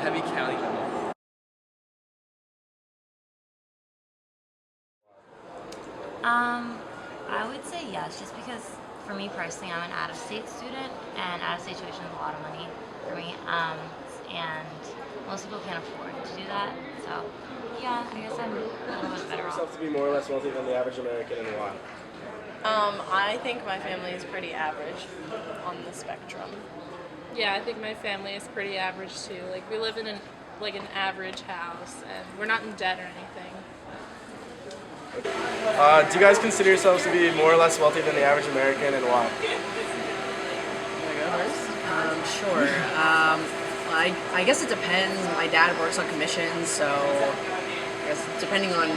Have you counted them? I would say yes, just because for me personally, I'm an out-of-state student, and out-of-state tuition is a lot of money for me, and most people can't afford to do that, so yeah, I guess I'm a little bit better off. Yourself to be more or less wealthy than the average American, and why? I think my family is pretty average on the spectrum. Yeah, I think my family is pretty average too. Like we live in an average house, and we're not in debt or anything. Do you guys consider yourselves to be more or less wealthy than the average American, and why? Sure. I guess it depends. My dad works on commissions, so I guess depending on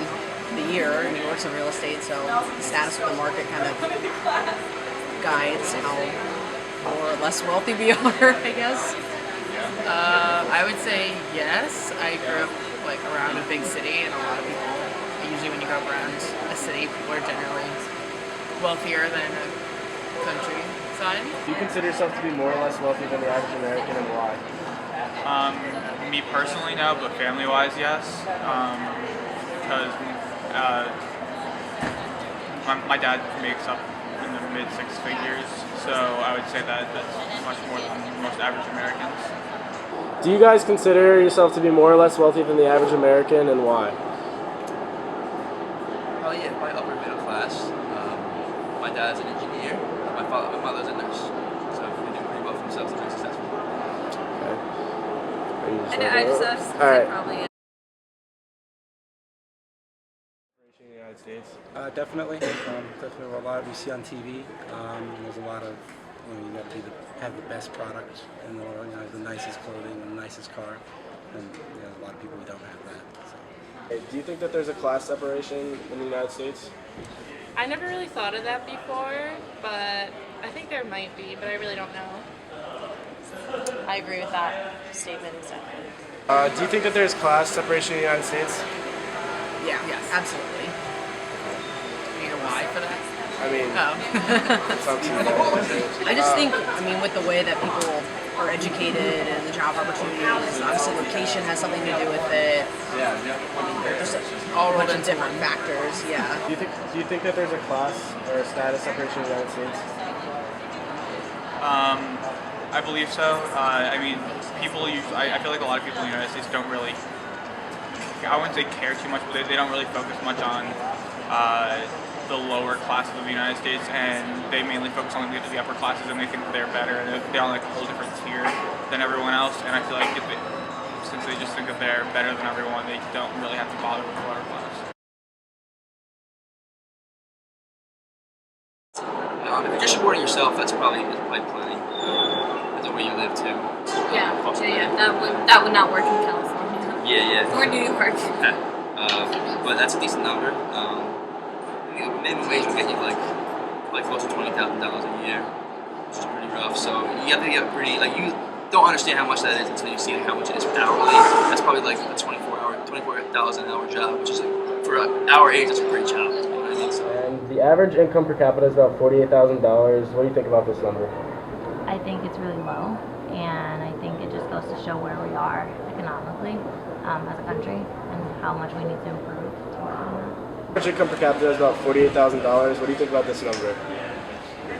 the year, he works in real estate, so the status of the market kind of guides how more or less wealthy we are, I guess. I would say yes. I grew up around a big city, and a lot of people, usually when you grow up around a city, people are generally wealthier than a countryside. Do you consider yourself to be more or less wealthy than the average American, and why? Me personally, no, but family-wise, yes. Because my dad makes up in the mid-six figures, so I would say that that's much more than most average Americans. Do you guys consider yourself to be more or less wealthy than the average American, and why? Probably my upper middle class. My dad's an engineer. My mother's a nurse. So they do pretty well for themselves and very successful. I just have to say Alright. probably In the United States. Definitely. Definitely a lot we see on TV. There's a lot of, you got to have the best product in the world, the nicest clothing, the nicest car, and a lot of people who don't have that. So. Do you think that there's a class separation in the United States? I never really thought of that before, but I think there might be, but I really don't know. I agree with that statement exactly. Do you think that there's class separation in the United States? Yeah, Yes. absolutely. You know why for that? I mean, it's up to you. I just think, with the way that people are educated and the job opportunities, obviously location has something to do with it. There's a bunch of different factors, yeah. Do you think that there's a class or a status separation in the United States? I believe so. People usually, I feel like a lot of people in the United States don't really, I wouldn't say care too much, but they don't really focus much on the lower classes of the United States, and they mainly focus on the upper classes, and they think they're better, and they're on a whole different tier than everyone else, and I feel like since they just think that they're better than everyone, they don't really have to bother with the lower class. If you're just supporting yourself, that's probably plenty. That's the way you live too. yeah, that would not work in California. Yeah. Or New York. But that's a decent number. Minimum wage will get you like close to $20,000 a year, which is pretty rough. So you have to get pretty you don't understand how much that is until you see how much it is hourly. That's probably like a $24,000 an hour job, which is for our age, that's a great job. You know what I mean? So. And the average income per capita is about $48,000. What do you think about this number? I think it's really low, and I think it just goes to show where we are economically as a country and how much we need to improve to work on that. Average income per capita is about $48,000. What do you think about this number?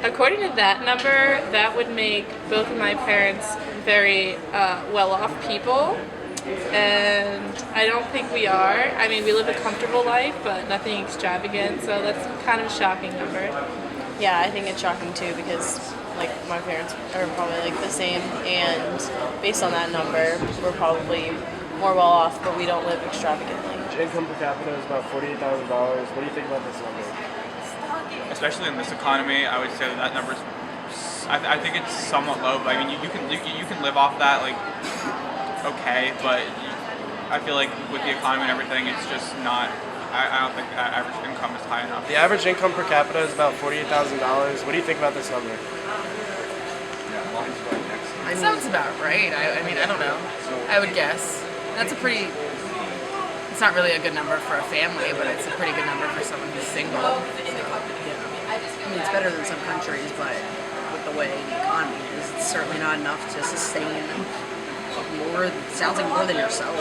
According to that number, that would make both of my parents very well-off people, and I don't think we are. We live a comfortable life, but nothing extravagant, so that's kind of a shocking number. Yeah, I think it's shocking too because my parents are probably the same, and based on that number, we're probably more well off, but we don't live extravagantly. Income per capita is about $48,000. What do you think about this number? Especially in this economy, I would say that number's. I think it's somewhat low. But you can live off that okay, but I feel like with the economy and everything, it's just not. I don't think that average income is high enough. The average income per capita is about $48,000. What do you think about this number? Sounds about right. I don't know. I would guess. That's a pretty. It's not really a good number for a family, but it's a pretty good number for someone who's single. So, It's better than some countries, but with the way the economy is, it's certainly not enough to sustain more more, sounds like more than yourself.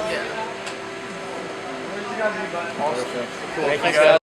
Thank you guys.